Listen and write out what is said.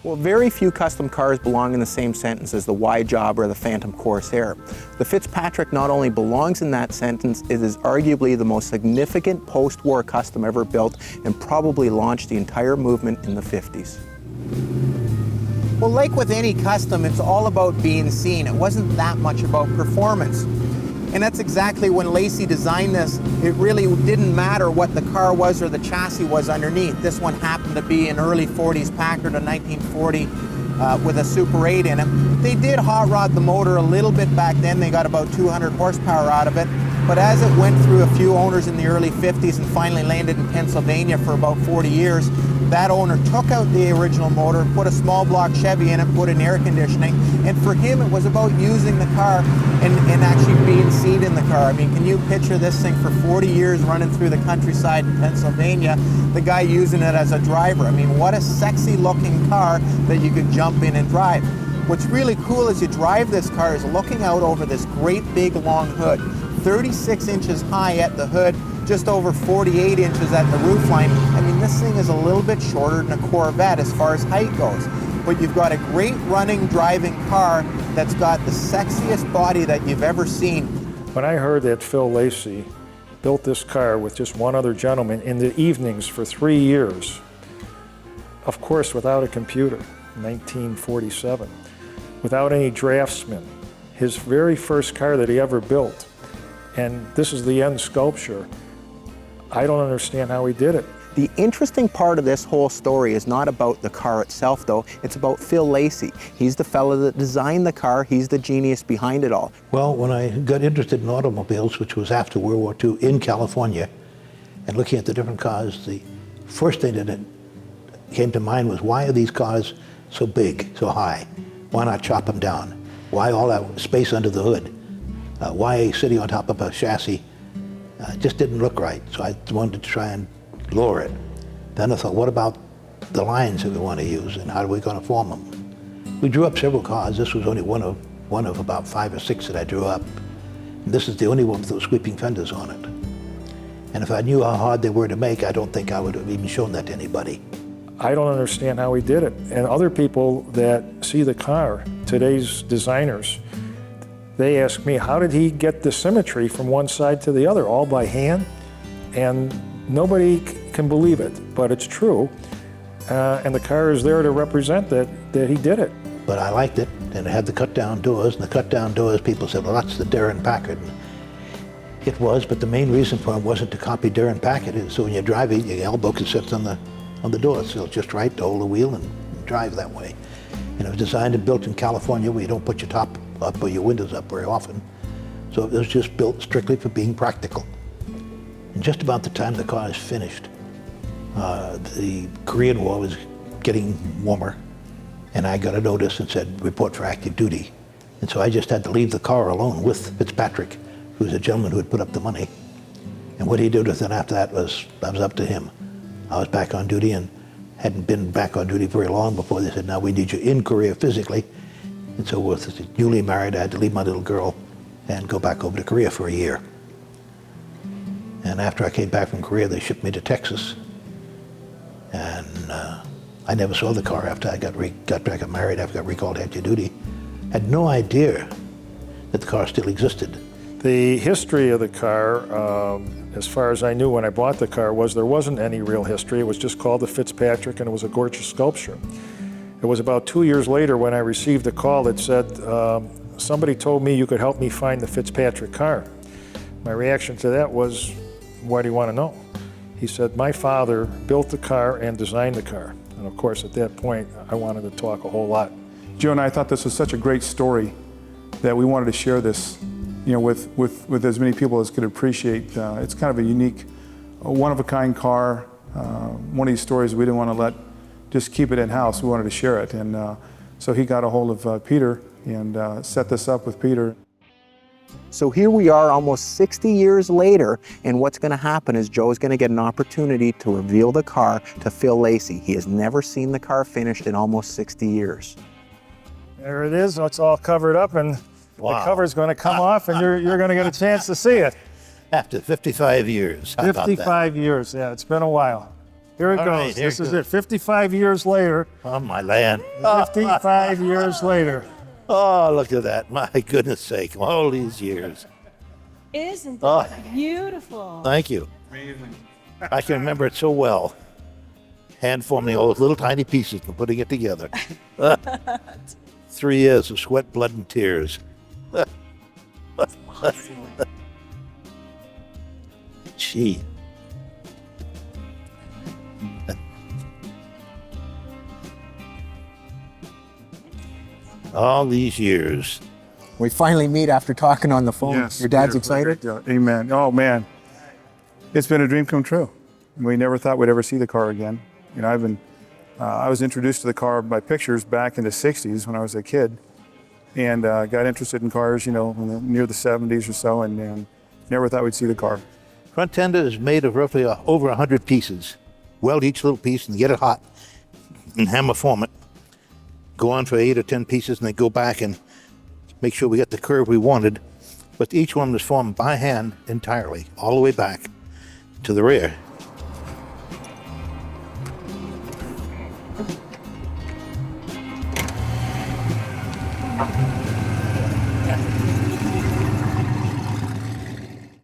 Well, very few custom cars belong in the same sentence as the Y Job or the Phantom Corsair. The Fitzpatrick not only belongs in that sentence, it is arguably the most significant post-war custom ever built and probably launched the entire movement in the 50s. Well, like with any custom, it's all about being seen. It wasn't that much about performance. And that's exactly when Lacey designed this. It really didn't matter what the car was or the chassis was underneath. This one happened to be an early 40s Packard, a 1940 with a Super 8 in it. They did hot rod the motor a little bit back then. They got about 200 horsepower out of it. But as it went through a few owners in the early 50s and finally landed in Pennsylvania for about 40 years, that owner took out the original motor, put a small block Chevy in it, put in air conditioning, and for him it was about using the car and actually being seen in the car. I mean, can you picture this thing for 40 years running through the countryside in Pennsylvania, the guy using it as a driver? I mean, what a sexy looking car that you could jump in and drive. What's really cool as you drive this car is looking out over this great big long hood, 36 inches high at the hood, just over 48 inches at the roofline. I mean, this thing is a little bit shorter than a Corvette as far as height goes. But you've got a great running, driving car that's got the sexiest body that you've ever seen. When I heard that Phil Lacey built this car with just one other gentleman in the evenings for 3 years, of course without a computer, 1947, without any draftsmen, his very first car that he ever built, and this is the end sculpture. I don't understand how he did it. The interesting part of this whole story is not about the car itself, though. It's about Phil Lacey. He's the fellow that designed the car. He's the genius behind it all. Well, when I got interested in automobiles, which was after World War II in California, and looking at the different cars, the first thing that came to mind was, why are these cars so big, so high? Why not chop them down? Why all that space under the hood? Why sitting on top of a chassis? Just didn't look right, so I wanted to try and lower it. Then I thought, what about the lines that we want to use, and how are we going to form them? We drew up several cars. This was only one of about 5 or 6 that I drew up. And this is the only one with those sweeping fenders on it. And if I knew how hard they were to make, I don't think I would have even shown that to anybody. I don't understand how he did it. And other people that see the car, today's designers, they ask me, how did he get the symmetry from one side to the other, all by hand? And nobody can believe it, but it's true. And the car is there to represent that he did it. But I liked it, and it had the cut-down doors, and the cut-down doors, people said, well, that's the Darrin Packard. It was, but the main reason for it wasn't to copy Darrin Packard. So when you're driving, your elbow can sit on the door, so it's just right to hold the wheel and drive that way. And it was designed and built in California, where you don't put your top up or your windows up very often. So it was just built strictly for being practical. And just about the time the car is finished, the Korean War was getting warmer, and I got a notice and said, report for active duty. And so I just had to leave the car alone with Fitzpatrick, who was a gentleman who had put up the money. And what he did with it after that was up to him. I was back on duty and hadn't been back on duty very long before they said, now we need you in Korea physically. And so with newly married, I had to leave my little girl and go back over to Korea for a year. And after I came back from Korea, they shipped me to Texas. And I never saw the car after I got married, after I got recalled active duty. Had no idea that the car still existed. The history of the car, as far as I knew when I bought the car, was there wasn't any real history. It was just called the Fitzpatrick, and it was a gorgeous sculpture. It was about 2 years later when I received a call that said, somebody told me you could help me find the Fitzpatrick car. My reaction to that was, why do you want to know? He said, my father built the car and designed the car. And of course, at that point, I wanted to talk a whole lot. Joe and I thought this was such a great story that we wanted to share this, with as many people as could appreciate. It's kind of a unique, one-of-a-kind car. One of these stories we didn't want to just keep it in-house. We wanted to share it. And so he got a hold of Peter and set this up with Peter. So here we are almost 60 years later, and what's going to happen is Joe's going to get an opportunity to reveal the car to Phil Lacey. He has never seen the car finished in almost 60 years. There it is. It's all covered up, and Wow. the cover's going to come off, and you're going to get a chance to see it. After 55 years. How about that? 55 years, yeah, it's been a while. Here it All goes. right, here This it is goes. it. 55 years later. On my land. 55 years later. Oh, look at that. My goodness sake. All these years. Isn't Oh. that beautiful? Thank you. I can remember it so well. Hand forming all those little tiny pieces and putting it together. 3 years of sweat, blood, and tears. Gee. All these years. We finally meet after talking on the phone. Your dad's excited? Amen. Oh man, it's been a dream come true. We never thought we'd ever see the car again. You know, I was introduced to the car by pictures back in the '60s when I was a kid, and got interested in cars, you know, near the '70s or so, and never thought we'd see the car. Front tender is made of roughly over 100 pieces. Weld each little piece and get it hot and hammer form it. Go on for 8 or 10 pieces and then go back and make sure we get the curve we wanted. But each one was formed by hand entirely, all the way back to the rear.